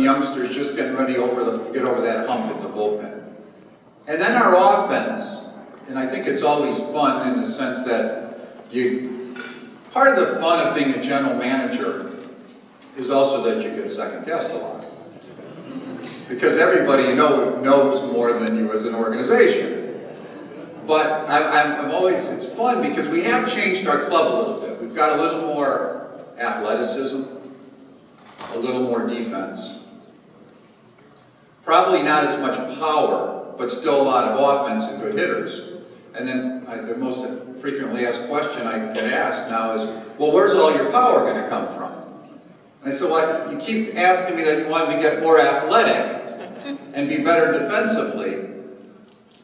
youngsters just getting ready to get over that hump in the bullpen. And then our offense, and I think it's always fun in the sense that part of the fun of being a general manager is also that you get second guessed a lot. Because everybody knows more than you as an organization. But it's fun because we have changed our club a little bit. We've got a little more athleticism, a little more defense. Probably not as much power, but still a lot of offense and good hitters. And then the most frequently asked question I get asked now is, well, where's all your power going to come from? And I said, well, you keep asking me that you want me to get more athletic and be better defensively.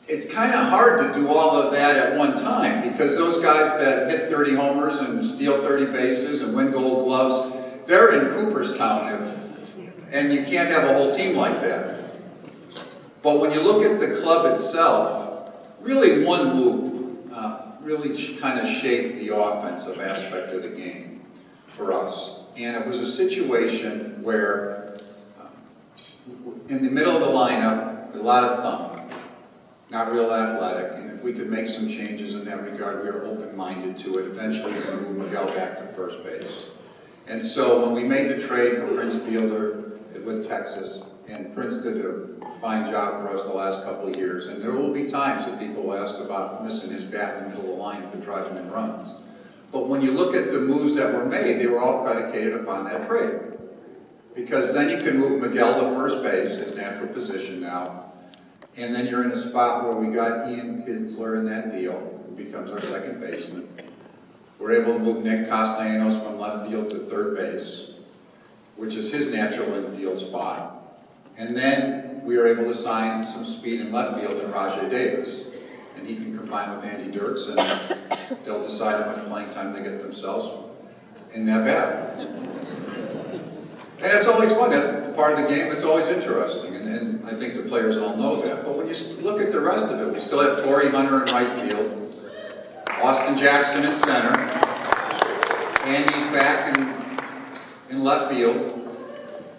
It's kind of hard to do all of that at one time because those guys that hit 30 homers and steal 30 bases and win gold gloves, they're in Cooperstown, and you can't have a whole team like that. But when you look at the club itself, really one move really kind of shaped the offensive aspect of the game for us. And it was a situation where in the middle of the lineup, a lot of thump, not real athletic, and if we could make some changes in that regard, we were open-minded to it. Eventually, we can move Miguel back to first base. And so when we made the trade for Prince Fielder with Texas, and Prince did a fine job for us the last couple of years, and there will be times that people will ask about missing his bat in the middle of the lineup and driving in runs. But when you look at the moves that were made, they were all predicated upon that trade. Because then you can move Miguel to first base, his natural position now, and then you're in a spot where we got Ian Kinsler in that deal, who becomes our second baseman. We're able to move Nick Castellanos from left field to third base, which is his natural infield spot. And then we are able to sign some speed in left field in Rajai Davis. And he can combine with Andy Dirks, and they'll decide how much playing time they get themselves in that bat. And that's always fun. That's part of the game. It's always interesting. And I think the players all know that. But when you look at the rest of it, we still have Torrey Hunter in right field, Austin Jackson in center, Andy's back in left field.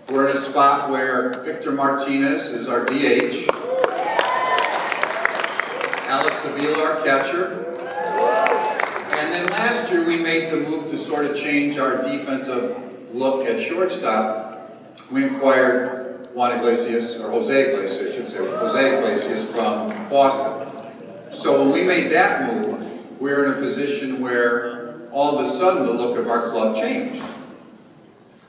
We're in a spot where Victor Martinez is our DH, Alex Avila, our catcher. And then last year we made the move to sort of change our defensive look at shortstop. We acquired Juan Iglesias, or Jose Iglesias, I should say, Jose Iglesias from Boston. So when we made that move, we were in a position where all of a sudden the look of our club changed.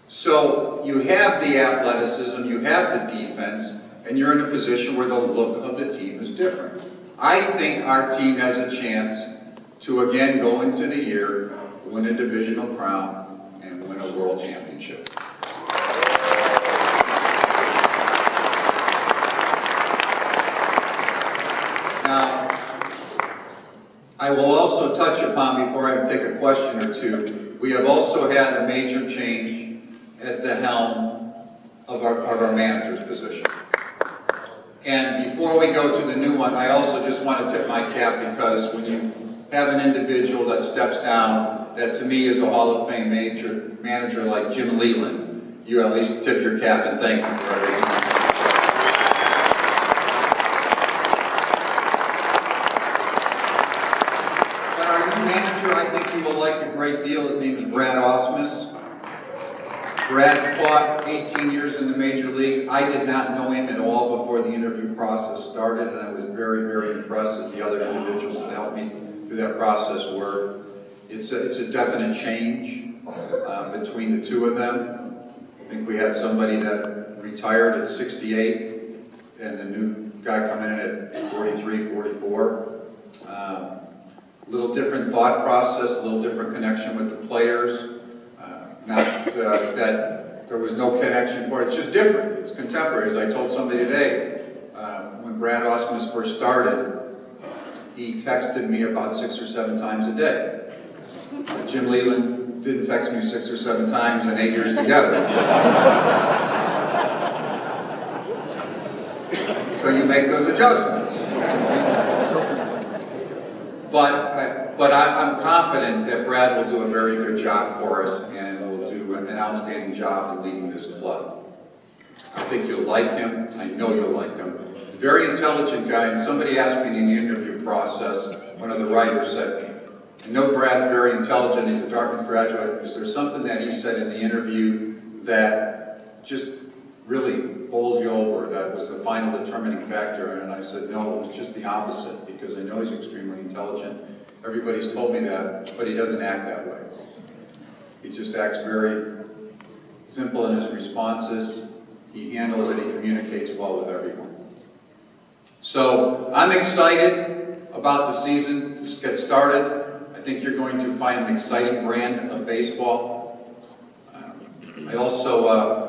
So you have the athleticism, you have the defense, and you're in a position where the look of the team is different. I think our team has a chance to again go into the year, win a divisional crown, and win a world championship. Now, I will also touch upon, before I take a question or two, we have also had a major change at the helm of our manager's position. And before we go to the new one, I also just want to tip my cap, because when you have an individual that steps down, that to me is a Hall of Fame manager like Jim Leyland, you at least tip your cap and thank him for everything. But our new manager, I think you will like a great deal. His name is Brad Ausmus. Brad fought 18 years in the major leagues. I did not know him at all before the interview process started, and I was very, very impressed as the other individuals that helped me through that process were. It's a definite change between the two of them. I think we had somebody that retired at 68, and the new guy coming in at 43, 44. Little different thought process, a little different connection with the players. Not that there was no connection for it. It's just different. It's contemporary. As I told somebody today, when Brad Ausmus first started, he texted me about 6 or 7 times a day. Jim Leyland didn't text me 6 or 7 times in 8 years together. So you make those adjustments. But I'm confident that Brad will do a very good job for us, and will do an outstanding job in leading this club. think you'll like him. I know you'll like him. Very intelligent guy, and somebody asked me in the interview process, one of the writers said, I know Brad's very intelligent, he's a Dartmouth graduate. Is there something that he said in the interview that just really bowled you over, that was the final determining factor? And I said, no, it was just the opposite, because I know he's extremely intelligent. Everybody's told me that, but he doesn't act that way. He just acts very simple in his responses. He handles it, he communicates well with everyone. So I'm excited about the season to get started. I think you're going to find an exciting brand of baseball. I also